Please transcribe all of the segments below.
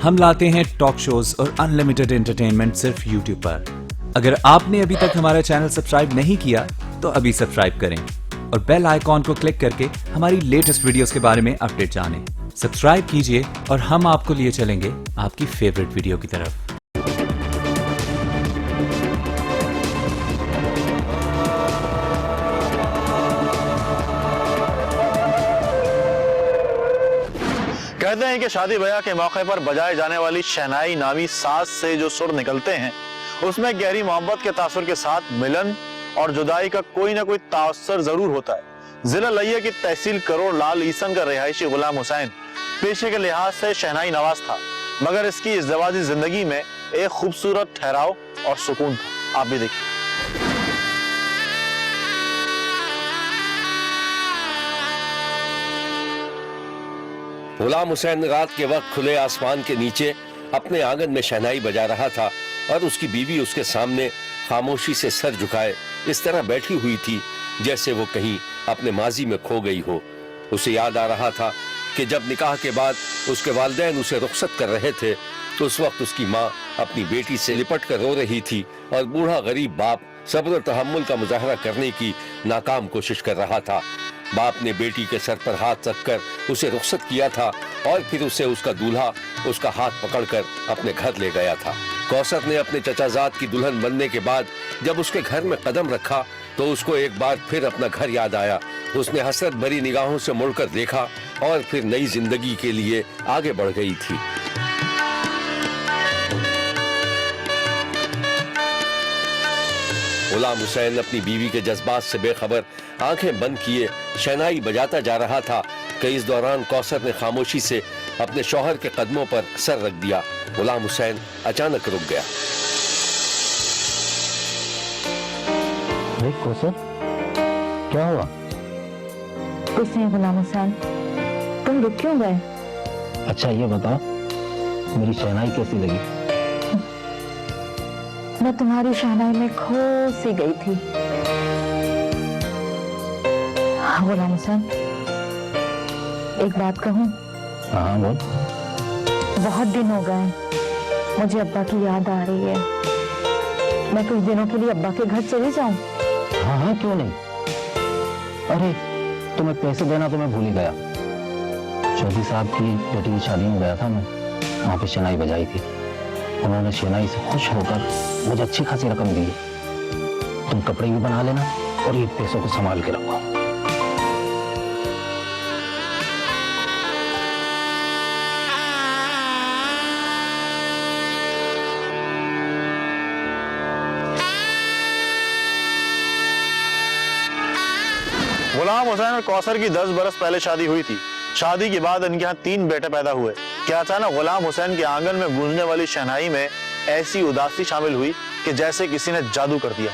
हम लाते हैं talk shows और अनलिमिटेड एंटरटेनमेंट सिर्फ YouTube पर। अगर आपने अभी तक हमारा चैनल सब्सक्राइब नहीं किया तो अभी सब्सक्राइब करें और बेल आइकॉन को क्लिक करके हमारी लेटेस्ट वीडियोस के बारे में अपडेट जानें। सब्सक्राइब कीजिए और हम आपको लिए चलेंगे आपकी फेवरेट वीडियो की तरफ। कहते हैं कि शादी ब्याह के मौके पर बजाए जाने वाली शहनाई नामी साज से जो सुर निकलते हैं उसमें गहरी मोहब्बत के तासुर के साथ मिलन और जुदाई का कोई ना कोई तासुर जरूर होता है। जिला लिया की तहसील करोड़ लाल ईसन का रिहायशी गुलाम हुसैन पेशे के लिहाज से शहनाई नवाज था, मगर इसकी इज़्दिवाजी जिंदगी में एक खूबसूरत ठहराव और सुकून था। आप भी देखिए। गुलाम हुसैन रात के वक्त खुले आसमान के नीचे अपने आंगन में शहनाई बजा रहा था और उसकी बीवी उसके सामने खामोशी से सर झुकाए इस तरह बैठी हुई थी जैसे वो कहीं अपने माजी में खो गई हो। उसे याद आ रहा था कि जब निकाह के बाद उसके वालिदैन उसे रुखसत कर रहे थे तो उस वक्त उसकी माँ अपनी बेटी से लिपट कर रो रही थी और बूढ़ा गरीब बाप सब्र और तहम्मुल का मुजाहरा करने की नाकाम कोशिश कर रहा था। बाप ने बेटी के सर पर हाथ रखकर उसे रुखसत किया था और फिर उसे उसका दूल्हा उसका हाथ पकड़कर अपने घर ले गया था। कौसर ने अपने चचाजाद की दुल्हन बनने के बाद जब उसके घर में कदम रखा तो उसको एक बार फिर अपना घर याद आया। उसने हसरत भरी निगाहों से मुड़कर देखा और फिर नई जिंदगी के लिए आगे बढ़ गई थी। गुलाम हुसैन अपनी बीवी के जज्बात से बेखबर आंखें बंद किए शहनाई बजाता जा रहा था कि इस दौरान कौसर ने खामोशी से अपने शौहर के कदमों पर सर रख दिया। गुलाम हुसैन अचानक रुक गया। कौसर, क्या हुआ? कुछ नहीं गुलाम हुसैन, तुम रुक क्यों गए? अच्छा ये बताओ, मेरी शहनाई कैसी लगी? मैं तुम्हारी शहनाई में खो सी गई थी। गुलाम हुसैन, एक बात कहूँ? हाँ बोल। बहुत दिन हो गए, मुझे अब्बा की याद आ रही है। मैं कुछ दिनों के लिए अब्बा के घर चली जाऊं? हाँ हाँ क्यों नहीं। अरे तुम्हें पैसे देना तो मैं भूल ही गया। चौधरी साहब की बेटी की शादी में गया था मैं, वहाँ पे शहनाई बजाई थी। उन्होंने शहनाई से खुश होकर मुझे अच्छी खासी रकम दी। तुम कपड़े भी बना लेना और ये पैसों को संभाल के रखो। गुलाम हुसैन और कौसर की 10 बरस पहले शादी हुई थी। शादी के बाद इनके यहाँ 3 बेटे पैदा हुए। क्या अचानक गुलाम हुसैन के आंगन में गूंजने वाली शहनाई में ऐसी उदासी शामिल हुई कि जैसे किसी ने जादू कर दिया।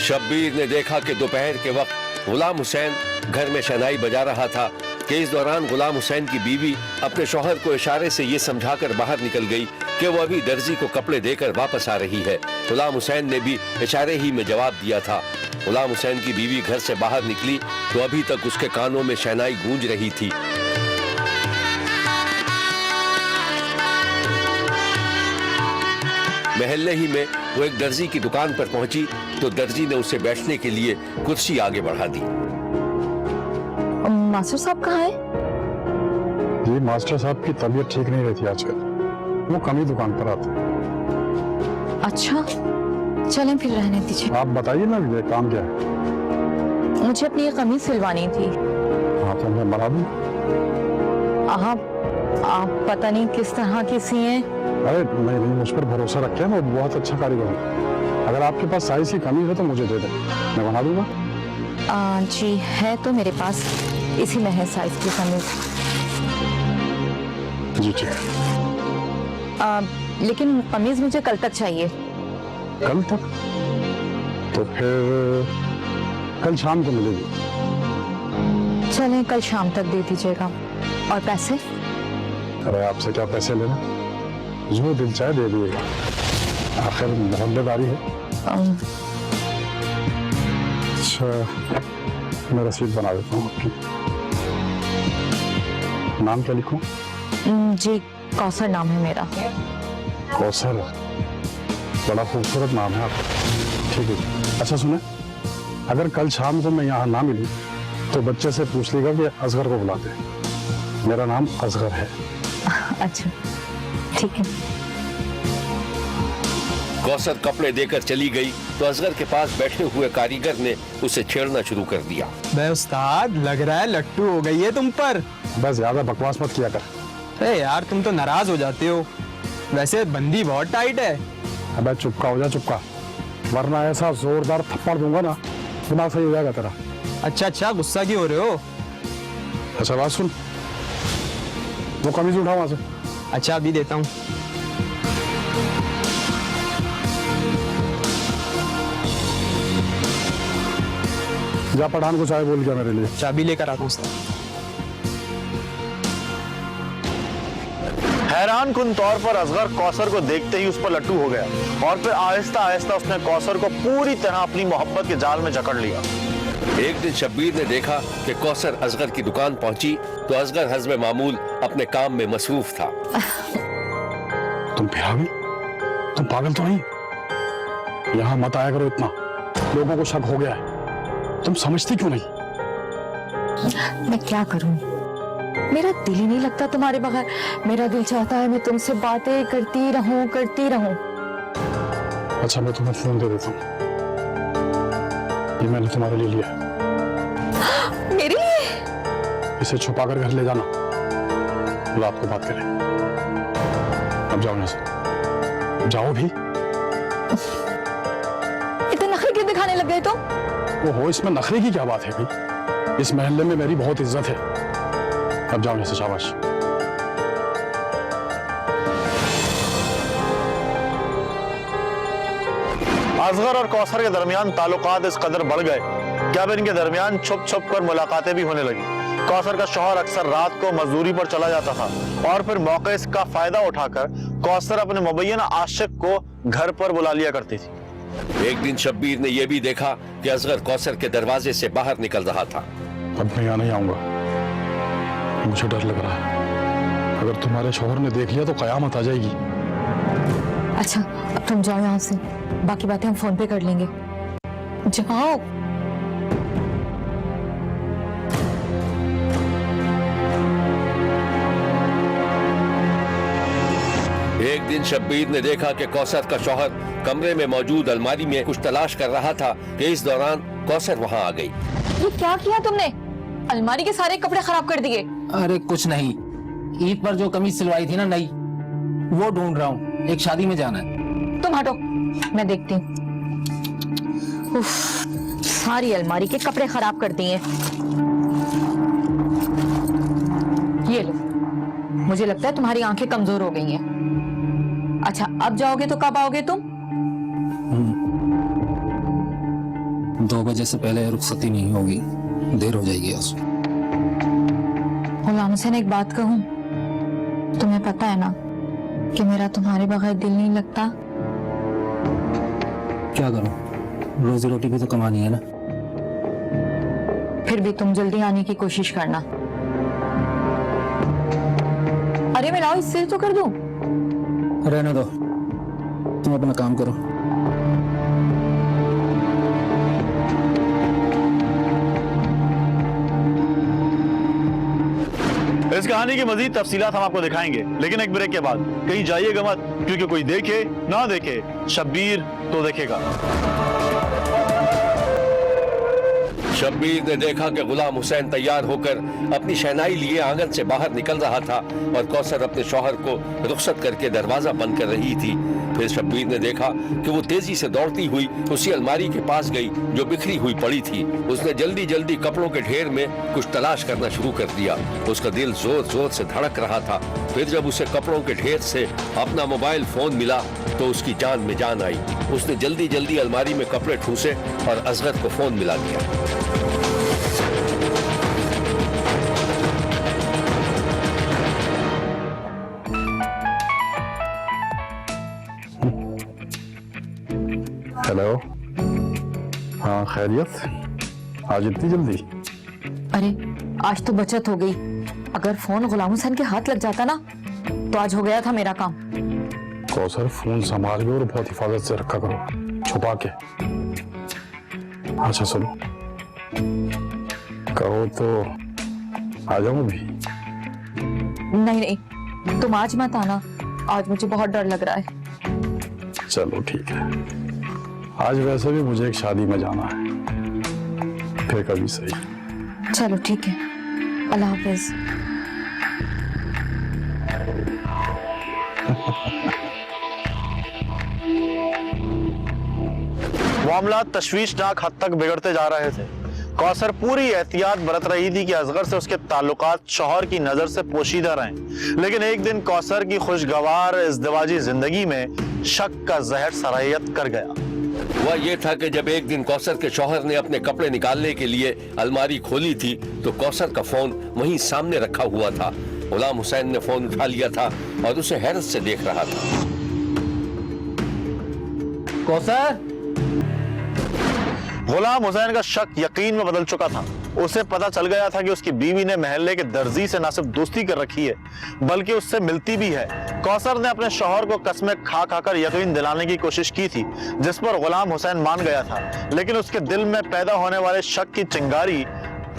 शब्बीर ने देखा कि दोपहर के वक्त गुलाम हुसैन घर में शहनाई बजा रहा था कि इस दौरान गुलाम हुसैन की बीवी अपने शौहर को इशारे से ये समझाकर बाहर निकल गई कि वो अभी दर्जी को कपड़े देकर वापस आ रही है। गुलाम हुसैन ने भी इशारे ही में जवाब दिया था। गुलाम हुसैन की बीवी घर से बाहर निकली तो अभी तक उसके कानों में शहनाई गूंज रही थी। महल्ले ही में वो एक दर्जी की दुकान पर पहुंची तो दर्जी ने उसे बैठने के लिए कुर्सी आगे बढ़ा दी। मास्टर साहब कहाँ है? जी मास्टर साहब की तबीयत ठीक नहीं रहती आजकल, वो कम ही दुकान पर आते। अच्छा चलें फिर रहने दीजिए। आप बताइए ना ये काम क्या है? मुझे अपनी ये कमीज सिलवानी थी। हाँ तो मैं बना दूं। आप पता नहीं किस तरह की सी हैं। अरे नहीं नहीं, मुझ पर भरोसा रखें, मैं बहुत अच्छा कारीगर हूँ। अगर आपके पास साइज की कमी है तो मुझे दे दें, मैं बना दूंगा। जी है तो मेरे पास, इसी में है साइज की कमीज। जी ठीक है। लेकिन कमीज मुझे कल तक चाहिए। कल तक? तो फिर कल शाम को मिलेगी। चलें कल शाम तक दे दीजिएगा। और पैसे? अरे आपसे क्या पैसे लेना, जो दिल चाहे दे दिएगा, आखिर मोहल्लेदारी है। अच्छा मैं रसीद बना देता हूँ आपकी। नाम क्या लिखूं? जी कौसर नाम है मेरा। कौसर, बड़ा खूबसूरत नाम है आपका। ठीक है। अच्छा सुने, अगर कल शाम को मैं यहाँ ना मिलूं तो बच्चे से पूछ लेगा कि असगर को बुलाते हैं। मेरा नाम असगर है। अच्छा ठीक है। कौसर कपड़े देकर चली गई तो असगर के पास बैठे हुए कारीगर ने उसे छेड़ना शुरू कर दिया। बे उस्ताद, लग रहा है लट्टू हो गई है तुम पर। बस ज्यादा बकवास मत किया कर। अरे यार तुम तो नाराज हो जाते हो, वैसे बंदी बहुत टाइट है। अबे चुपका हो जा, चुपका, वरना ऐसा जोरदार थप्पड़ दूंगा ना दिमाग सही हो जाएगा तेरा। अच्छा गुस्सा क्यों हो रहे हो? अच्छा बात सुन, वो कमीज उठा वहां से। अच्छा अभी देता हूँ। जा पठान को चाय बोल गया मेरे लिए। चाबी लेकर आता हूँ उस्ताद। हैरान कुन तौर पर असगर कौसर को देखते ही उस पर लट्टू हो गया और फिर आहिस्ता आहिस्ता उसने कौसर को पूरी तरह अपनी मोहब्बत के जाल में जकड़ लिया। एक दिन शब्बीर ने देखा कि कौसर असगर की दुकान पहुंची तो असगर हज़्म मामूल अपने काम में मसरूफ था। तुम फिर आ गई? तुम पागल तो नहीं? यहाँ मत आया करो इतना, लोगों को शक हो गया है। तुम समझती क्यों नहीं? मैं क्या करूं, मेरा दिल ही नहीं लगता तुम्हारे बगैर। मेरा दिल चाहता है मैं तुमसे बातें करती रहूं। अच्छा मैं तुम्हें फोन दे देता हूँ, ये मैंने तुम्हारे लिए लिया है। मेरे लिए? इसे छुपा कर घर ले जाना, रात को बात करें। अब जाओ यहाँ से, जाओ भी। इतने नखरे क्यों दिखाने लग गए तुम? वो हो, इसमें नखरे की क्या बात है भाई? इस महल्ले में मेरी बहुत इज्जत है। अब जाओ यहाँ से, शाबाश। असगर और कौसर के दरमियान ताल्लुकात इस कदर बढ़ गए कि अब इनके दरमियान छुप छुप कर मुलाकातें भी होने लगी। कौसर का शौहर अक्सर रात को मजदूरी पर चला जाता था और फिर मौके इसका फायदा उठाकर कौसर अपने मुबैयन आशिक को घर पर बुला लिया करती थी। एक दिन शब्बीर ने यह भी देखा कि असगर कौसर के दरवाजे से बाहर निकल रहा था। अब मैं यहाँ नहीं आऊंगा, मुझे डर लग रहा है। अगर तुम्हारे शौहर ने देख लिया तो कयामत आ जाएगी। अच्छा अब तुम जाओ यहाँ से, बाकी बातें हम फोन पे कर लेंगे। जाओ। एक दिन शब्बीर ने देखा कि कौसर का शौहर कमरे में मौजूद अलमारी में कुछ तलाश कर रहा था कि इस दौरान कौसर वहां आ गई। ये क्या किया तुमने? अलमारी के सारे कपड़े खराब कर दिए। अरे कुछ नहीं, ईद पर जो कमीज सिलवाई थी ना नई, वो ढूंढ रहा हूँ। एक शादी में जाना है। तुम हटो, मैं देखती हूँ। उफ, सारी अलमारी के कपड़े खराब कर दिए। ये लो, मुझे लगता है तुम्हारी आंखें कमजोर हो गई हैं। अच्छा अब जाओगे तो कब आओगे तुम? 2 बजे से पहले रुखसती नहीं होगी, देर हो जाएगी। गुलाम हुसैन एक बात कहूं, तुम्हें पता है ना कि मेरा तुम्हारे बगैर दिल नहीं लगता। क्या करूं, रोजी रोटी भी तो कमानी है ना। फिर भी तुम जल्दी आने की कोशिश करना। अरे मैं लाओ, इससे तो कर दूं। रहने दो, तुम अपना काम करो। इस कहानी की मजीद तफसीलात हम आपको दिखाएंगे, लेकिन एक ब्रेक के बाद। कहीं जाइएगा मत, क्योंकि कोई देखे ना देखे, शब्बीर तो देखेगा। शब्बीर ने देखा कि गुलाम हुसैन तैयार होकर अपनी शहनाई लिए आंगन से बाहर निकल रहा था और कौसर अपने शौहर को रुखसत करके दरवाजा बंद कर रही थी। फिर शब्बीर ने देखा कि वो तेजी से दौड़ती हुई उसी अलमारी के पास गई जो बिखरी हुई पड़ी थी। उसने जल्दी जल्दी कपड़ों के ढेर में कुछ तलाश करना शुरू कर दिया। उसका दिल जोर जोर से धड़क रहा था। फिर जब उसे कपड़ों के ढेर से अपना मोबाइल फोन मिला तो उसकी जान में जान आई। उसने जल्दी जल्दी अलमारी में कपड़े ठूसे और असगर को फोन मिला दिया। हेलो, हाँ खैरियत? आज इतनी जल्दी? अरे आज तो बचत हो गई, अगर फोन गुलाम हुसैन के हाथ लग जाता ना तो आज हो गया था मेरा काम। कौसर फोन संभाल के और बहुत हिफाजत से रखा करो, छुपा के। अच्छा सुनो, कहो तो आ जाऊं भी? नहीं नहीं, तुम आज मत आना, आज मुझे बहुत डर लग रहा है। चलो ठीक है, आज वैसे भी मुझे एक शादी में जाना है, फिर कभी सही। चलो ठीक है, अल्लाह हाफिज। मामला तशवीशनाक हद तक बिगड़ते जा रहे थे। कौसर पूरी एहतियात बरत रही थी कि असगर से उसके ताल्लुकात शौहर की नजर से पोशीदा रहें, लेकिन एक दिन कौसर की खुशगवार इज़्दिवाजी जिंदगी में शक का जहर सरायत कर गया। वह ये था कि जब एक दिन कौसर के शौहर ने अपने कपड़े निकालने के लिए अलमारी खोली थी तो कौसर का फोन वहीं सामने रखा हुआ था। गुलाम हुसैन ने फोन उठा लिया था और उसे हैरत से देख रहा था। कौसर, गुलाम हुसैन का शक यकीन में बदल चुका था। उसे पता चल गया था कि उसकी बीवी ने महल्ले के दर्जी से न सिर्फ दोस्ती कर रखी है बल्कि उससे मिलती भी है। कौसर ने अपने शौहर को कसमें खा खाकर यकीन दिलाने की कोशिश की थी, जिस पर गुलाम हुसैन मान गया था, लेकिन उसके दिल में पैदा होने वाले शक की चिंगारी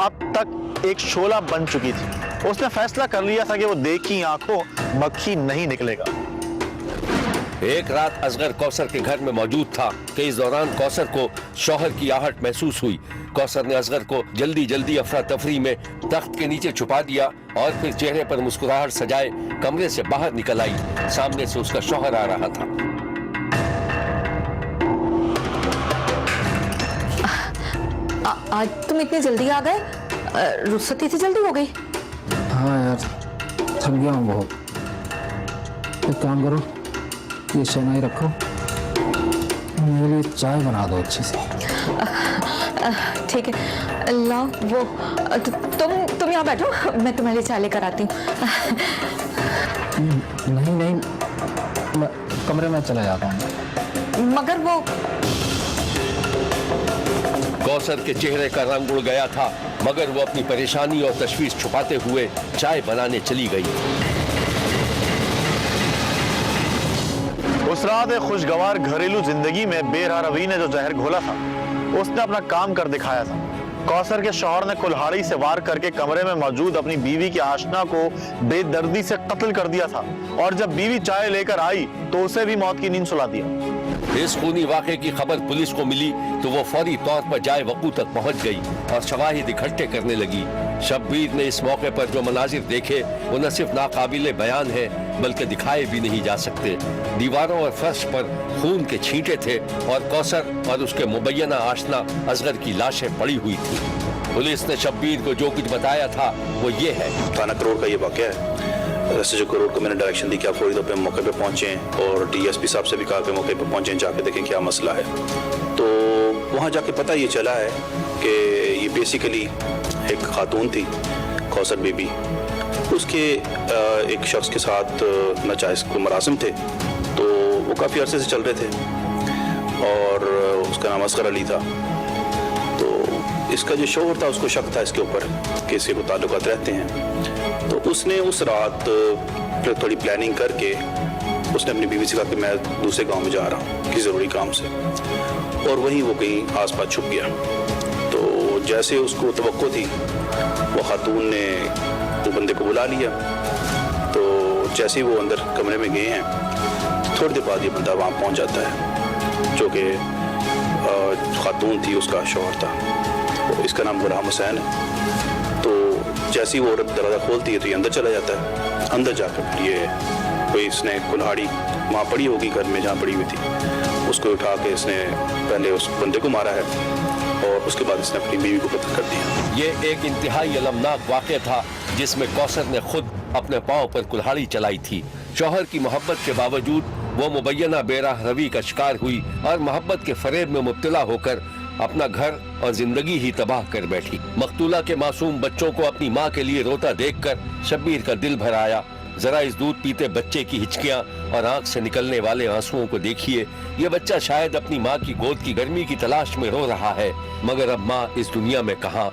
अब तक एक शोला बन चुकी थी। उसने फैसला कर लिया था कि वो देखी आंखों मक्खी नहीं निकलेगा। एक रात असगर कौसर के घर में मौजूद था कि इस दौरान कौसर को शौहर की आहट महसूस हुई। कौसर ने असगर को जल्दी जल्दी अफरा तफरी में तख्त के नीचे छुपा दिया और फिर चेहरे पर मुस्कुराहट सजाए कमरे से बाहर निकल आई। सामने से उसका शौहर आ रहा था। आज तुम इतनी जल्दी आ गए? रुखसत इतनी जल्दी हो गई? हाँ यार, थक गया हूँ बहुत। एक काम करो, ये शहनाई रखो, मेरे लिए चाय बना दो अच्छी से। ठीक है, ला वो तुम यहाँ बैठो, मैं तुम्हारे लिए चाय लेकर आती हूँ। नहीं नहीं, मैं कमरे में चला जाता हूँ। मगर वो कौसर के चेहरे का रंग उड़ गया था, मगर वो अपनी परेशानी और तशवीश छुपाते हुए चाय बनाने चली गई। उस रात एक खुशगवार घरेलू जिंदगी में बेरहा रवि ने जो जहर घोला था, उसने अपना काम कर दिखाया था। कौसर के शौहर ने कुल्हाड़ी से वार करके कमरे में मौजूद अपनी बीवी की आशना को बेदर्दी से कत्ल कर दिया था और जब बीवी चाय लेकर आई तो उसे भी मौत की नींद सुला दिया। इस खूनी वाक़े की खबर पुलिस को मिली तो वो फौरी तौर पर जाए वकू तक पहुंच गई और शवाहिद इकट्ठे करने लगी। शब्बीर ने इस मौके पर जो मनाजिर देखे वो न सिर्फ नाकाबिले बयान है बल्कि दिखाए भी नहीं जा सकते। दीवारों और फर्श पर खून के छींटे थे और कौसर और उसके मुबैना आशना असगर की लाशें पड़ी हुई थी। पुलिस ने शब्बीर को जो कुछ बताया था वो ये है। थाना करोड़ का ये वाक़या है। एसएचओ करोड़ को मैंने डायरेक्शन दी कि आप फौरी तौर पे मौके पे पहुंचें और डीएसपी साहब से भी कहा कि मौके पे पहुंचें, जाके देखें क्या मसला है। तो वहां जाके पता ये चला है कि ये बेसिकली एक खातून थी, कौसर बीबी, उसके एक शख्स के साथ नाजायज़ मरासिम थे, तो वो काफ़ी अरसे से चल रहे थे और उसका नाम असगर अली था। तो इसका जो शौहर था उसको शक था इसके ऊपर कि इसके को ताल्लुकात रहते हैं। तो उसने उस रात थोड़ी प्लानिंग करके उसने अपनी बीवी से कहा कि मैं दूसरे गांव में जा रहा हूँ किसी ज़रूरी काम से, और वहीं वो कहीं आसपास छुप गया। तो जैसे उसको तवक्को थी वो खातून ने वो बंदे को बुला लिया। तो जैसे ही वो अंदर कमरे में गए हैं थोड़ी देर बाद ये बंदा वहाँ पहुँच जाता है, जो कि खातून थी उसका शौहर था, तो इसका नाम गुलाम हुसैन है। तो जैसे ही वो औरत दरवाज़ा खोलती है तो ये अंदर चला जाता है। अंदर जाकर ये कोई इसने कुल्हाड़ी वहाँ पड़ी होगी घर में जहाँ पड़ी हुई थी, उसको उठा के इसने पहले उस बंदे को मारा है और उसके बाद इसने अपनी बीवी को कत्ल कर दिया। ये एक इंतहाई अलमनाक वाक़या था जिसमें कौसर ने खुद अपने पांव पर कुल्हाड़ी चलाई थी। शौहर की मोहब्बत के बावजूद वो मुबैना बेराह रवी का शिकार हुई और मोहब्बत के फरेब में मुब्तला होकर अपना घर और जिंदगी ही तबाह कर बैठी। मकतूला के मासूम बच्चों को अपनी माँ के लिए रोता देखकर शब्बीर का दिल भर आया। जरा इस दूध पीते बच्चे की हिचकियां और आंख से निकलने वाले आंसुओं को देखिए। ये बच्चा शायद अपनी माँ की गोद की गर्मी की तलाश में रो रहा है, मगर अब माँ इस दुनिया में कहाँ।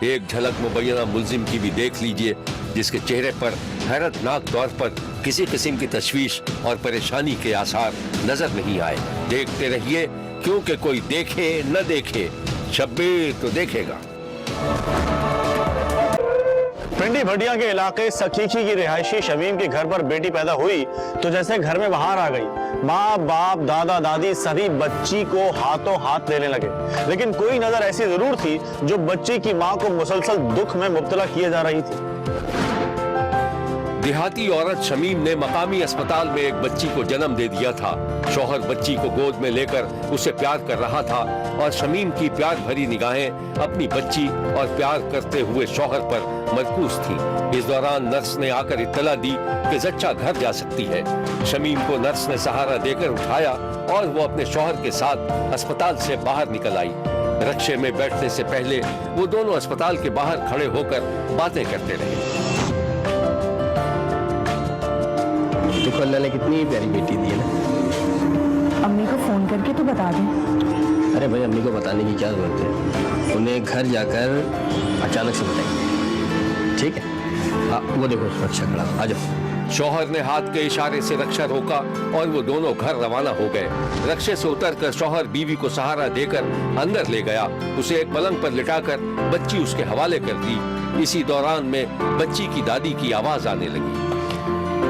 एक झलक मुबैना मुल्जिम की भी देख लीजिए। जिसके चेहरे पर हैरतनाक तौर पर किसी किस्म की तशवीश और परेशानी के आसार नजर नहीं आए। देखते रहिए, क्योंकि कोई देखे न देखे, शब्बीर तो देखेगा। पिंडी भटिया के इलाके सखीखी की रिहायशी शमीम के घर पर बेटी पैदा हुई तो जैसे घर में बाहर आ गई। माँ बाप दादा दादी सभी बच्ची को हाथों हाथ लेने लगे, लेकिन कोई नजर ऐसी जरूर थी जो बच्ची की माँ को मुसलसल दुख में मुब्तला किए जा रही थी। देहाती औरत शमीम ने मकामी अस्पताल में एक बच्ची को जन्म दे दिया था। शौहर बच्ची को गोद में लेकर उसे प्यार कर रहा था और शमीम की प्यार भरी निगाहें अपनी बच्ची और प्यार करते हुए शौहर पर मरकूज थी। इस दौरान नर्स ने आकर इत्तला दी कि जच्चा घर जा सकती है। शमीम को नर्स ने सहारा देकर उठाया और वो अपने शौहर के साथ अस्पताल से बाहर निकल आई। रक्शे में बैठने से पहले वो दोनों अस्पताल के बाहर खड़े होकर बातें करते रहे। देखो अल्लाह ने कितनी प्यारी बेटी दी है ना। अम्मी को फोन करके तो बता दें। अरे भाई, अम्मी को बताने की क्या जरूरत है, उन्हें घर जाकर अचानक से बताएंगे, ठीक है? वो देखो रक्षा खड़ा, आ जाओ। शौहर ने हाथ के इशारे से रक्षा रोका और वो दोनों घर रवाना हो गए। रक्षे से उतरकर शौहर बीवी को सहारा देकर अंदर ले गया। उसे एक पलंग पर लिटाकर बच्ची उसके हवाले कर दी। इसी दौरान में बच्ची की दादी की आवाज आने लगी।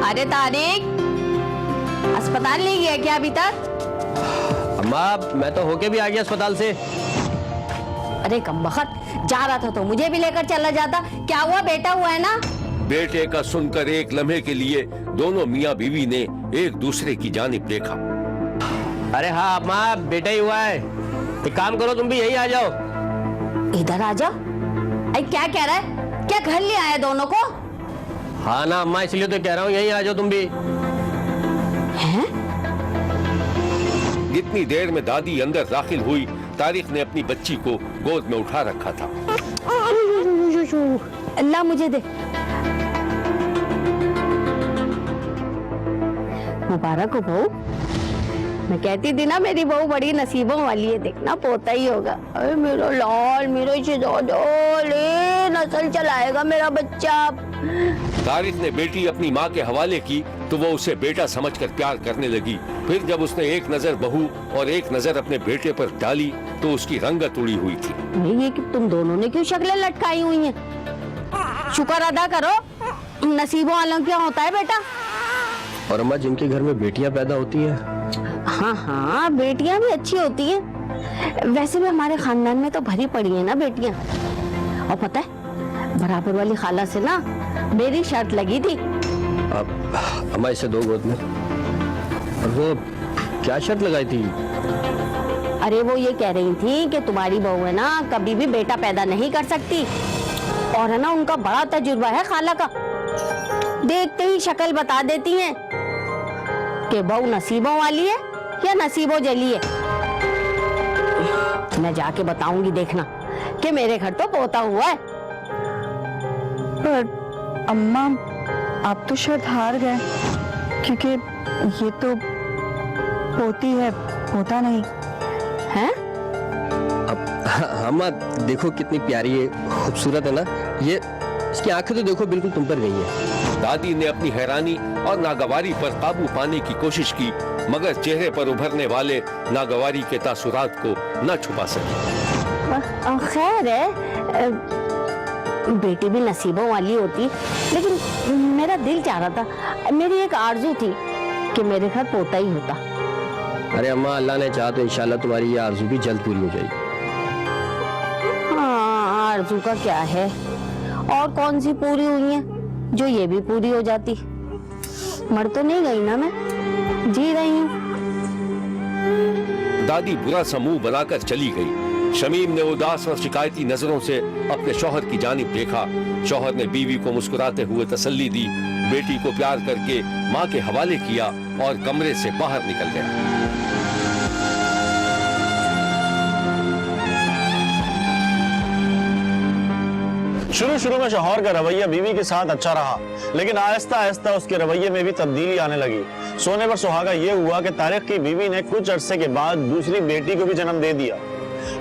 अरे तारिक, अस्पताल नहीं गया क्या अभी तक? अम्मा, मैं तो होके भी आ गया अस्पताल से। अरे कमबख्त, जा रहा था तो मुझे भी लेकर चला जाता। क्या हुआ? बेटा हुआ है ना? बेटे का सुनकर एक लम्हे के लिए दोनों मियाँ बीवी ने एक दूसरे की जानिब देखा। अरे हाँ अम्मा, बेटा ही हुआ है। एक काम करो, तुम भी यही आ जाओ। इधर आ जाओ? अरे क्या कह रहा है? क्या घर ले आया दोनों को? हाँ ना अम्मा, इसलिए तो कह रहा हूँ, यही आ जाओ तुम भी। हैं? जितनी देर में दादी अंदर दाखिल हुई, तारिक ने अपनी बच्ची को गोद में उठा रखा था। अल्लाह मुझे दे। मुबारक हो बहू। मैं कहती थी ना मेरी बहू बड़ी नसीबों वाली है, देखना पोता ही होगा। अरे मेरा लाल, मेरा ले नस्ल चलाएगा मेरा बच्चा। तारिक ने बेटी अपनी माँ के हवाले की तो वो उसे बेटा समझकर प्यार करने लगी। फिर जब उसने एक नजर बहू और एक नजर अपने बेटे पर डाली तो उसकी रंगत उड़ी हुई थी। ये कि तुम दोनों ने क्यों शक्लें लटकाई हुई हैं? शुक्र अदा करो, नसीबों वालों क्या होता है बेटा। और अम्मा, जिनके घर में बेटियां पैदा होती है, हाँ हाँ, बेटियां भी अच्छी होती हैं। वैसे भी हमारे खानदान में तो भरी पड़ी है ना बेटियां। और पता है, बराबर वाली खाला से ना मेरी शर्त लगी थी। अम्मा इसे दो गोद में। और वो क्या शर्त लगाई थी? अरे वो ये कह रही थी कि तुम्हारी बहू है ना कभी भी बेटा पैदा नहीं कर सकती, और है ना उनका बड़ा तजुर्बा है खाला का। देखते ही शक्ल बता देती हैं कि बहू नसीबों वाली है या नसीबों जली है। मैं जाके बताऊंगी, देखना कि मेरे घर तो पोता हुआ है। पर अम्मा, आप तो शर्त हार गए, क्योंकि ये तो पोती है, पोता नहीं है। अब अम्मा देखो कितनी प्यारी है, खूबसूरत है ना ये। इसकी आंखें तो देखो बिल्कुल तुम पर गई है। दादी ने अपनी हैरानी और नागवारी पर काबू पाने की कोशिश की, मगर चेहरे पर उभरने वाले नागवारी के तासुरात को न छुपा सकी। खैर है, बेटी भी नसीबों वाली होती, लेकिन मेरा दिल चाह रहा था, मेरी एक आरजू थी कि मेरे घर पोता ही होता। अरे अम्मा, अल्लाह ने चाहा तो इंशाल्लाह तुम्हारी ये आरज़ू भी जल्द पूरी हो जाएगी। हाँ, आरजू का क्या है, और कौन सी पूरी हुई है जो ये भी पूरी हो जाती। मर तो नहीं गई ना, मैं जी रही हूँ। दादी बुरा सा मुंह बनाकर चली गई। शमीम ने उदास और शिकायती नजरों से अपने शौहर की जानिब देखा। शौहर ने बीवी को मुस्कुराते हुए तसल्ली दी, बेटी को प्यार करके माँ के हवाले किया और कमरे से बाहर निकल गया। शुरू में शौहर का रवैया बीवी के साथ अच्छा रहा, लेकिन आहिस्ता आहिस्ता उसके रवैये में भी तब्दीली आने लगी। सोने पर सुहागा ये हुआ कि तारिक की बीवी ने कुछ अरसे के बाद दूसरी बेटी को भी जन्म दे दिया।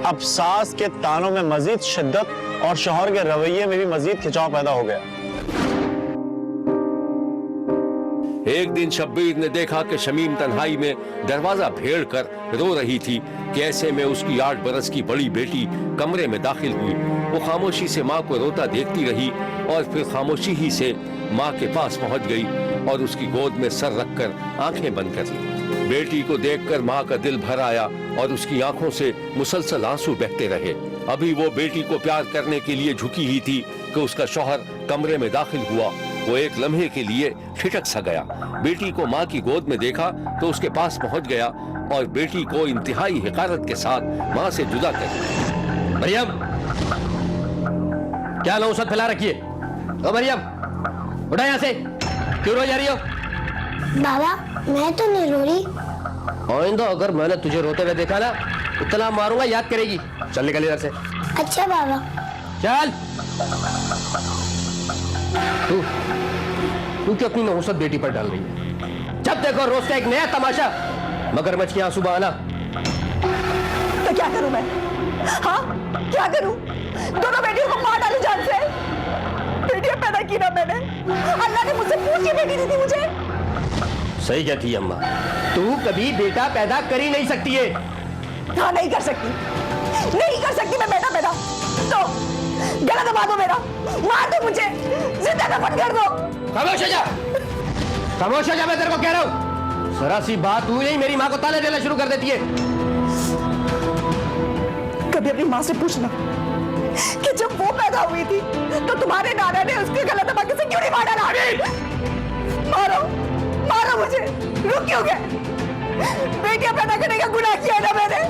अब सास के तानों में मजीद शिद्दत और शौहर के रवैये में भी मजीद खिंचाव पैदा हो गया। एक दिन शब्बीर ने देखा कि शमीम तन्हाई में दरवाजा भेड़ कर रो रही थी कि ऐसे में उसकी 8 बरस की बड़ी बेटी कमरे में दाखिल हुई। वो खामोशी से माँ को रोता देखती रही और फिर खामोशी ही से माँ के पास पहुंच गई और उसकी गोद में सर रखकर आंखें बंद कर ली। बेटी को देखकर माँ का दिल भर आया और उसकी आंखों से मुसलसल आंसू बहते रहे। अभी वो बेटी को प्यार करने के लिए झुकी ही थी कि उसका शौहर कमरे में दाखिल हुआ। वो एक लम्हे के लिए ठिठक सा गया। बेटी को माँ की गोद में देखा तो उसके पास पहुंच गया और बेटी को इंतहाई हिकारत के साथ माँ से जुदा कर दिया। मरियम, क्या नौसत फैला रखी है? ओ मरियम, उठा यहाँ से, क्यों रो जा रही हो? बाबा, मैं तो नहीं रो रही। आइंदा अगर मैंने तुझे रोते हुए देखा ना, इतना मारूंगा याद करेगी। चल निकल इधर से। अच्छा बाबा। चल। तू क्यों अपनी नौसत बेटी पर डाल रही है? जब देखो रोज का एक नया तमाशा, मगरमच्छ की आंसू बहाना। तो क्या करूं मैं? हाँ, क्या करूं? दोनों बेटियों को मार डालूं जान से? बेटियां पैदा की ना मैंने, अल्लाह ने मुझसे पूछ के बेटी दी थी मुझे। सही कहती है अम्मा, तू कभी बेटा पैदा कर ही नहीं सकती है। हाँ, नहीं कर सकती, नहीं कर सकती मैं बेटा पैदा। तो गला दबा दो मेरा, मार दो मुझे, जिंदा दफन कर दो। खामोश हो जा, खामोश हो जा, मैं तेरे को कह रहा हूँ। जरा सी बात हुई नहीं, मेरी माँ को ताले देना शुरू कर देती है। कभी अपनी माँ से पूछना कि जब वो पैदा हुई थी तो तुम्हारे नाना ने उसके गला दबा के क्यों नहीं मार डाला? मारो, मारो मुझे, रुक क्यों गए? बेटियां पैदा करने का गुनाह किया ना मैंने।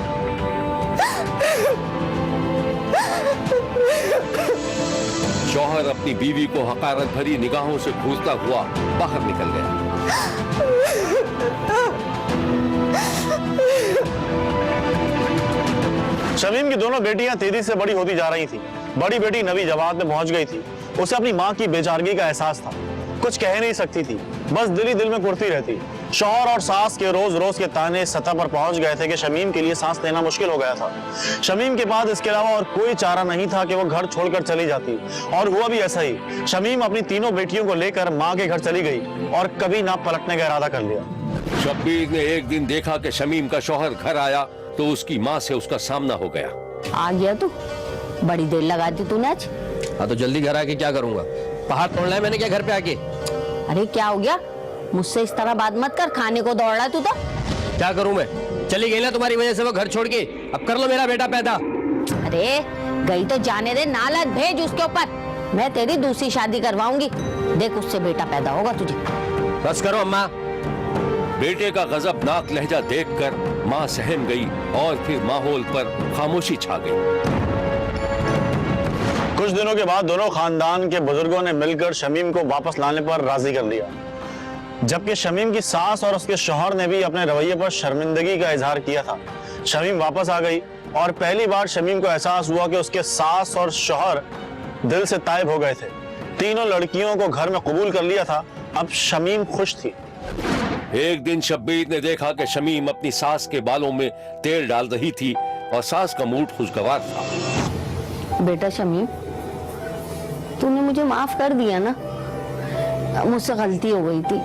शौहर अपनी बीवी को हकारत भरी निगाहों से घूरता हुआ बाहर निकल गया। शमीम की दोनों बेटियां तेजी से बड़ी होती जा रही थी। बड़ी बेटी नवी जमात में पहुंच गई थी। उसे अपनी मां की बेचारगी का एहसास था। कुछ कह नहीं सकती थी, बस दिल ही दिल में कुर्ती रहती। शौहर और सास के रोज रोज के ताने सतह पर पहुंच गए थे कि शमीम के लिए सांस लेना मुश्किल हो गया था। शमीम के बाद इसके अलावा और कोई चारा नहीं था कि वो घर छोड़कर चली जाती, और हुआ भी ऐसा ही। शमीम अपनी तीनों बेटियों को लेकर मां के घर चली गई और कभी ना पलटने का इरादा कर लिया। शब्बीर ने एक दिन देखा कि शमीम का शौहर घर आया तो उसकी माँ से उसका सामना हो गया। आ गया तू, बड़ी देर लगा दी तूने आज। हाँ तो जल्दी घर आके क्या करूंगा? पहाड़ तोड़ना है मैंने क्या घर पे आके? अरे क्या हो गया? मुझसे इस तरह बात मत कर, खाने को दौड़ रहा है तू तो। क्या करूं मैं? चली गई ना तुम्हारी वजह से वो घर छोड़ के, अब कर लो मेरा बेटा पैदा। अरे गई तो जाने दे, नालत भेज उसके ऊपर। मैं तेरी दूसरी शादी करवाऊंगी, देख उससे बेटा पैदा होगा तुझे। बस करो अम्मा। बेटे का गजबनाक लहजा देखकर माँ सहम गई और फिर माहौल पर खामोशी छा गई। कुछ दिनों के बाद दोनों खानदान के बुजुर्गों ने मिलकर शमीम को वापस लाने पर राजी कर लिया, जबकि शमीम की सास और उसके शौहर ने भी अपने रवैये पर शर्मिंदगी का इजहार किया था। शमीम वापस आ गई और पहली बार शमीम को एहसास हुआ कि उसके सास और शौहर दिल से ताइब हो गए थे। तीनों लड़कियों को घर में कबूल कर लिया था। अब शमीम खुश थी। एक दिन शब्बीर ने देखा कि शमीम अपनी सास के बालों में तेल डाल रही थी और सास का मूड खुशगवार था। बेटा शमीम, तूने मुझे माफ कर दिया ना? मुझसे गलती हो गई थी,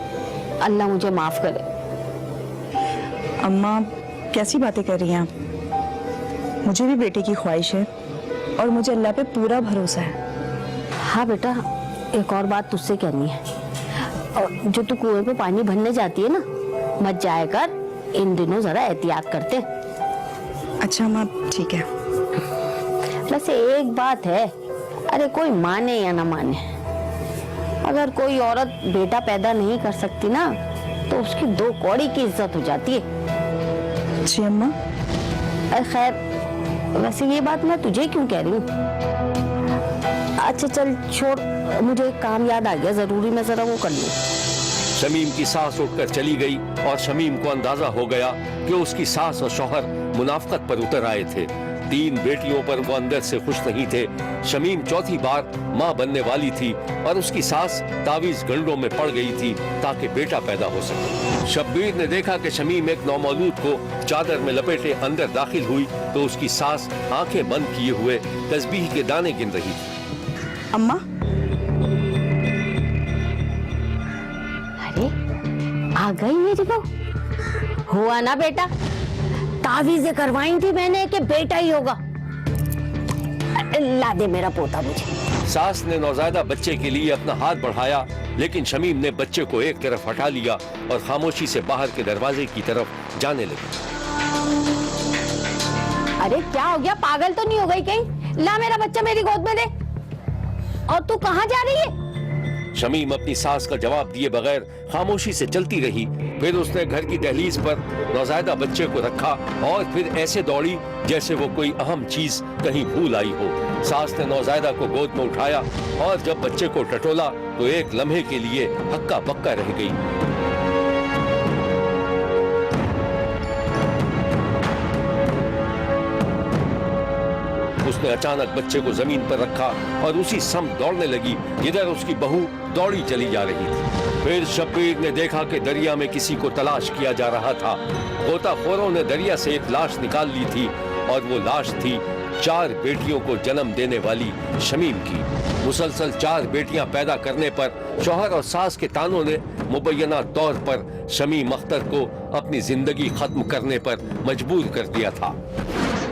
अल्लाह मुझे माफ करे। अम्मा कैसी बातें कर रही हैं आप? मुझे भी बेटे की ख्वाहिश है और मुझे अल्लाह पे पूरा भरोसा है। हाँ बेटा, एक और बात तुझसे कहनी है। और जो तू कुएं पे पानी भरने जाती है ना, मत जाया कर, इन दिनों जरा एहतियात करते। अच्छा अम्मा, ठीक है। बस एक बात है, अरे कोई माने या ना माने, अगर कोई औरत बेटा पैदा नहीं कर सकती ना तो उसकी 2 कौड़ी की इज्जत हो जाती है। जी अम्मा। अरे खैर, वैसे ये बात मैं तुझे क्यों कह रही हूँ? अच्छा चल छोड़, मुझे एक काम याद आ गया, जरूरी मैं जरा वो कर लूँ। शमीम की सास उठकर चली गई और शमीम को अंदाजा हो गया कि उसकी सास और शौहर मुनाफकत पर उतर आए थे। 3 बेटियों पर वो अंदर से खुश नहीं थे। शमीम चौथी बार माँ बनने वाली थी और उसकी सास तावीज गंडों में पड़ गई थी ताकि बेटा पैदा हो सके। शब्बीर ने देखा कि शमीम एक नौमौलूद को चादर में लपेटे अंदर दाखिल हुई तो उसकी सास आंखें बंद किए हुए तस्बीह के दाने गिन रही थी। अम्मा, अरे आ गई मेरी बहू। हुआ ना बेटा, तावीज़ें करवाई थी मैंने कि बेटा ही होगा। ला दे मेरा पोता मुझे। सास ने नौज़ायदा बच्चे के लिए अपना हाथ बढ़ाया, लेकिन शमीम ने बच्चे को एक तरफ हटा लिया और खामोशी से बाहर के दरवाजे की तरफ जाने लगी। अरे क्या हो गया, पागल तो नहीं हो गई कहीं? ला मेरा बच्चा मेरी गोद में दे। और तू कहाँ जा रही है? शमीम अपनी सास का जवाब दिए बगैर खामोशी से चलती रही। फिर उसने घर की दहलीज पर नौज़ायदा बच्चे को रखा और फिर ऐसे दौड़ी जैसे वो कोई अहम चीज कहीं भूल आई हो। सास ने नौज़ायदा को गोद में उठाया और जब बच्चे को टटोला तो एक लम्हे के लिए हक्का बक्का रह गई। उसने अचानक बच्चे को जमीन पर रखा और उसी सम दौड़ने लगी जिधर उसकी बहू दौड़ी चली जा रही थी। फिर शब्बीर ने देखा कि दरिया में किसी को तलाश किया जा रहा था। गोताखोरों ने दरिया से एक लाश निकाल ली थी और वो लाश थी 4 बेटियों को जन्म देने वाली शमीम की। मुसलसल 4 बेटियां पैदा करने पर शौहर और सास के तानों ने मुबैना तौर पर शमीम अख्तर को अपनी जिंदगी खत्म करने पर मजबूर कर दिया था।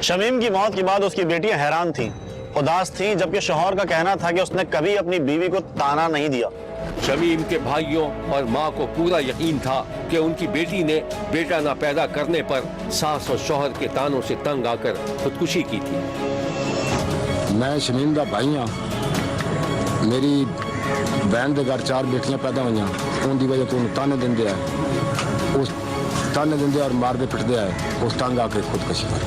शमीम की मौत के बाद उसकी बेटियां हैरान थीं, उदास थीं, जबकि शौहर का कहना था कि उसने कभी अपनी बीवी को ताना नहीं दिया। शमीम के भाइयों और माँ को पूरा यकीन था कि उनकी बेटी ने बेटा ना पैदा करने पर सास और शौहर के तानों से तंग आकर खुदकुशी की थी। मैं शमीम का भाई हाँ। मेरी बहन के घर 4 बेटियां पैदा हुई, उनकी वजह तो ताने देंदे है, उस ताने देंदे और मारते पिटते है, उस तंग आके खुदकुशी कर।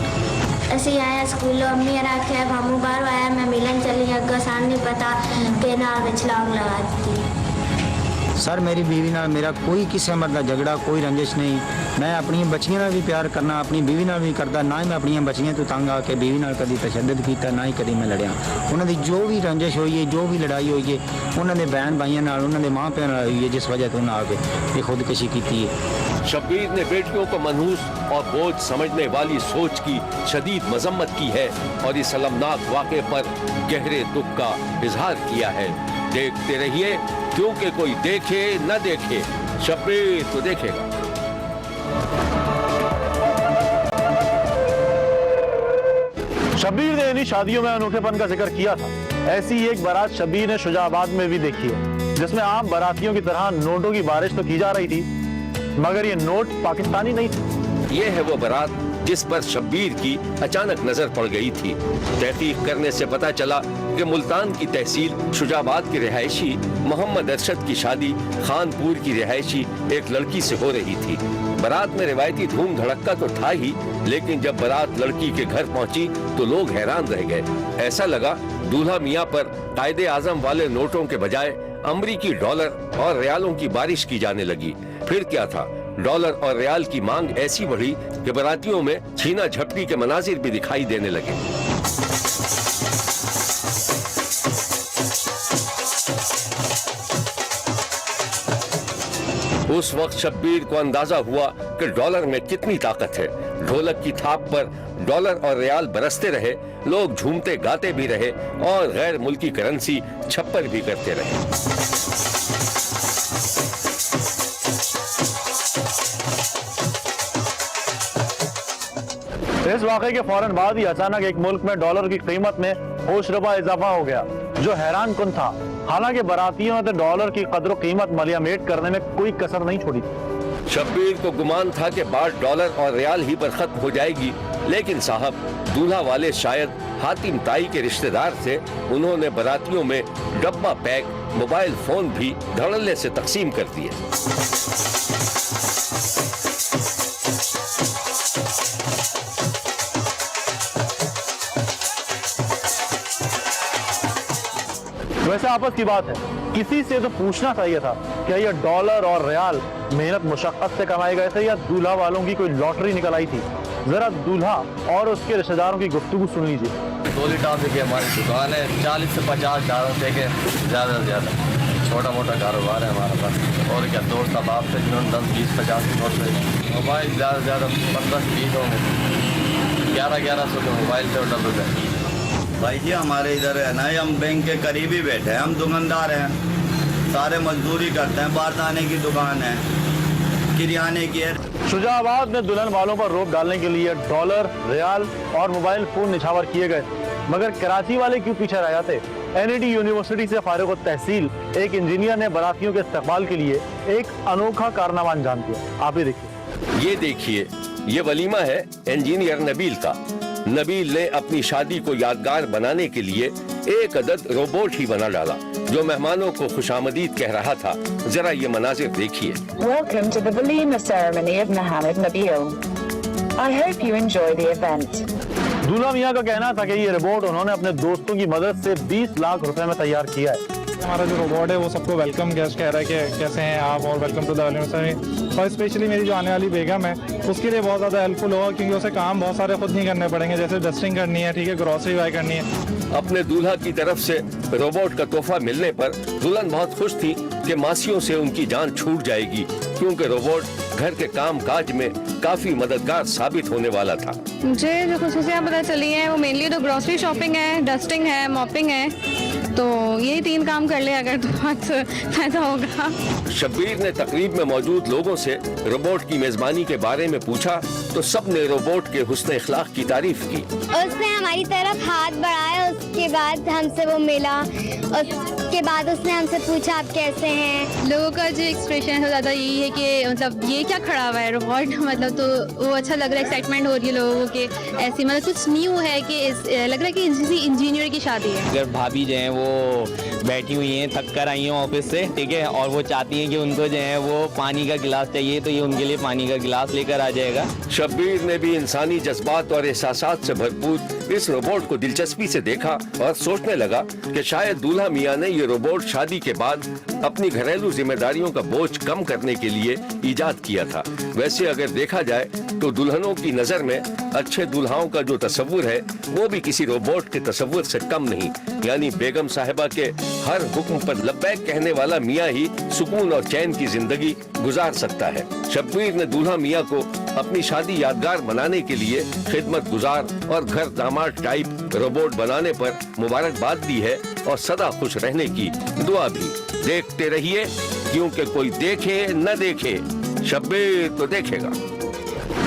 ऐसे आया स्कूल अम्मी रखे मामू बाहर आया, मैं मिलन चली अगर सान नहीं पता के ना छलांग लगा दी। सर मेरी बीवी नाल मेरा कोई किसी मत का झगड़ा, कोई रंजिश नहीं। मैं अपनी बच्चियां नाल भी प्यार करना, अपनी बीवी नाल भी करता। ना ही मैं अपनी बच्चियां तो तंग आके बीवी नाल कभी तशद्दद किया, ना ही कभी मैं लड़िया। उन्होंने जो भी रंजिश हुई है, जो भी लड़ाई हुई है, उन्होंने बहन भाइयों नाल, उन्होंने माँ प्यो नाल हुई है, जिस वजह तो उन्हें आके ये खुदकुशी की है। शब्बीर ने बेटियों को मनहूस और बोझ समझने वाली सोच की शदीद मजम्मत की है और इस अलमनाक वाक़े पर गहरे दुख का इजहार किया है। देखते रहिए, क्योंकि कोई देखे न देखे, शब्बीर तो देखेगा। शब्बीर ने इन्हीं शादियों में अनूठेपन का जिक्र किया था। ऐसी ही एक बारात शब्बीर ने शुजाबाद में भी देखी है, जिसमें आम बारातियों की तरह नोटों की बारिश तो की जा रही थी, मगर ये नोट पाकिस्तानी नहीं थे। ये है वो बारात जिस पर शब्बीर की अचानक नजर पड़ गई थी। तहकीक करने से पता चला कि मुल्तान की तहसील शुजाबाद की रिहायशी मोहम्मद अरशद की शादी खानपुर की रिहायशी एक लड़की से हो रही थी। बारात में रिवायती धूम धड़क्का तो था ही, लेकिन जब बारात लड़की के घर पहुंची तो लोग हैरान रह गए। ऐसा लगा दूल्हा मियाँ पर कायदे आजम वाले नोटों के बजाय अमरीकी डॉलर और रियालों की बारिश की जाने लगी। फिर क्या था, डॉलर और रियाल की मांग ऐसी बढ़ी कि बारातियों में छीना झपटी के मनाजिर भी दिखाई देने लगे। उस वक्त शब्बीर को अंदाजा हुआ कि डॉलर में कितनी ताकत है। ढोलक की थाप पर डॉलर और रियाल बरसते रहे, लोग झूमते गाते भी रहे और गैर मुल्की करेंसी छप्पर भी करते रहे। इस वाक़े के फौरन बाद ही अचानक एक मुल्क में डॉलर की कीमत में होशरुबा इजाफा हो गया, जो हैरान कुन था। हालांकि बारातियों ने डॉलर की कदर कीमत मलियामेट करने में कोई कसर नहीं छोड़ी। शब्बीर को गुमान था कि बात डॉलर और रियाल ही पर खत्म हो जाएगी, लेकिन साहब दूल्हा वाले शायद हातिम ताई के रिश्तेदार थे। उन्होंने बारातियों में डब्बा पैक मोबाइल फोन भी धड़ल्ले से तकसीम कर दिए। वैसे आपस की बात है, किसी से तो पूछना चाहिए था, क्या ये डॉलर और रियाल मेहनत मुशक्कत से कमाए गए थे या दूल्हा वालों की कोई लॉटरी निकल आई थी? जरा दूल्हा और उसके रिश्तेदारों की गुफ्तगू सुन लीजिए। गोली टॉफी की हमारी दुकान है, 40 से 50 हज़ार रुपये के ज़्यादा से ज़्यादा। छोटा मोटा कारोबार है हमारे पास। और क्या दोस्त अब आप जिन्होंने 10, 20, 50 रुपये मोबाइल ज़्यादा से ज़्यादा 15-20 होंगे। 1100 के मोबाइल से ऑर्डर होता भाई जी हमारे इधर है ना, हम बैंक के करीब ही बैठे हैं, हम दुकानदार हैं, सारे मजदूरी करते हैं, बारदाने की दुकान है, किराने की है। शुजाबाद में दुल्हन वालों पर रोक डालने के लिए डॉलर, रियाल और मोबाइल फोन निछावर किए गए, मगर कराची वाले क्यों पीछे रह जाते। एनईडी यूनिवर्सिटी से फारिग तहसील एक इंजीनियर ने बारातियों के इस्तकबाल के लिए एक अनोखा कारनामा अंजाम दिया। आप ही देखिए। ये देखिए, ये वलीमा है इंजीनियर नबील का। नबील ने अपनी शादी को यादगार बनाने के लिए एक अदद रोबोट ही बना डाला जो मेहमानों को खुशामदीद कह रहा था। जरा ये मनाजिर देखिए। Welcome to the Walima ceremony of Mohammed Nabil. I hope you enjoy the event. दूल्हा मियां का कहना था कि ये रोबोट उन्होंने अपने दोस्तों की मदद से 20 लाख रुपए में तैयार किया है। हमारा जो रोबोट है वो सबको वेलकम गेस्ट कह रहा है कि कैसे हैं आप और welcome to the walima ceremony. और स्पेशली मेरी जो आने वाली बेगम है उसके लिए बहुत ज़्यादा हेल्पफुल होगा, क्योंकि उसे काम बहुत सारे खुद नहीं करने पड़ेंगे, जैसे डस्टिंग करनी है, ठीक है, ग्रॉसरी बाय करनी है। अपने दूल्हा की तरफ से रोबोट का तोहफा मिलने पर दुल्हन बहुत खुश थी कि मासियों से उनकी जान छूट जाएगी, क्योंकि रोबोट घर के काम काज में काफी मददगार साबित होने वाला था। मुझे जो खुसूसियाँ पता चली हैं वो मेनली तो ग्रॉसरी शॉपिंग है, डस्टिंग है, मॉपिंग है, तो यही 3 काम कर ले अगर तो बहुत फायदा होगा। शब्बीर ने तकरीब में मौजूद लोगों से रोबोट की मेजबानी के बारे में पूछा तो सब ने रोबोट के हुस्न इखलाक की तारीफ की। उसने हमारी तरफ हाथ बढ़ाया, उसके बाद हमसे वो मिला, उसके बाद उसने हमसे पूछा आप कैसे हैं। लोगों का जो एक्सप्रेशन है ज़्यादा यही है कि मतलब ये क्या खड़ा हुआ है रोबोट, मतलब तो वो अच्छा लग रहा है, एक्साइटमेंट हो रही है लोगों के, ऐसी मतलब कुछ न्यू है कि लग रहा है कि किसी इंजीनियर की शादी है। अगर भाभी जो हैं वो बैठी हुई हैं, थक कर आई हैं ऑफिस से, ठीक है, और वो चाहती हैं कि उनको जो है वो पानी का गिलास चाहिए, तो ये उनके लिए पानी का गिलास लेकर आ जाएगा। शब्बीर ने भी इंसानी जज्बात और एहसासात से भरपूर इस रोबोट को दिलचस्पी से देखा और सोचने लगा कि शायद दूल्हा मियां ने ये रोबोट शादी के बाद अपनी घरेलू जिम्मेदारियों का बोझ कम करने के लिए इजाद किया था। वैसे अगर देखा जाए तो दुल्हनों की नजर में अच्छे दुल्हाओं का जो तस्वुर है वो भी किसी रोबोट के तस्वुर से कम नहीं, यानी बेगम साहिबा के हर हुक्म पर लब्बैक कहने वाला मियां ही सुकून और चैन की जिंदगी गुजार सकता है। शब्बीर ने दूल्हा मियां को अपनी शादी यादगार बनाने के लिए खिदमत गुजार और घर दामाद टाइप रोबोट बनाने पर मुबारकबाद दी है और सदा खुश रहने की दुआ भी। देखते रहिए, क्योंकि कोई देखे न देखे शब्बीर तो देखेगा।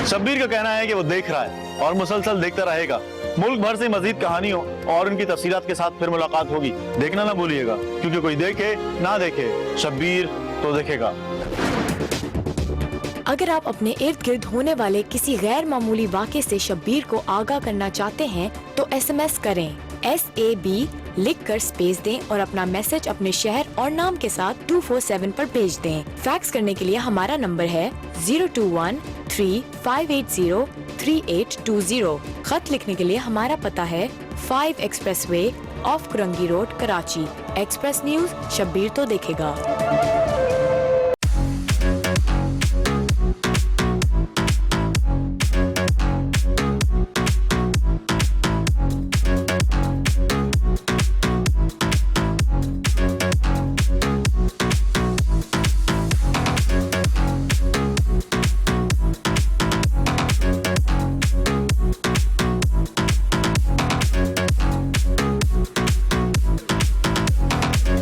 शब्बीर का कहना है कि वो देख रहा है और मुसलसल देखता रहेगा। मुल्क भर से मजीद कहानियों और उनकी तफसीलात के साथ फिर मुलाकात होगी, देखना ना भूलिएगा, क्योंकि कोई देखे ना देखे शब्बीर तो देखेगा। अगर आप अपने इर्द गिर्द होने वाले किसी गैर मामूली वाक़े से शब्बीर को आगाह करना चाहते हैं तो SMS करें SAB लिख कर स्पेस दें और अपना मैसेज अपने शहर और नाम के साथ 247 पर भेज दें। फैक्स करने के लिए हमारा नंबर है 021-3580-3820। खत लिखने के लिए हमारा पता है 5 express way of Korangi road, Karachi. Express news Shabbir तो देखेगा।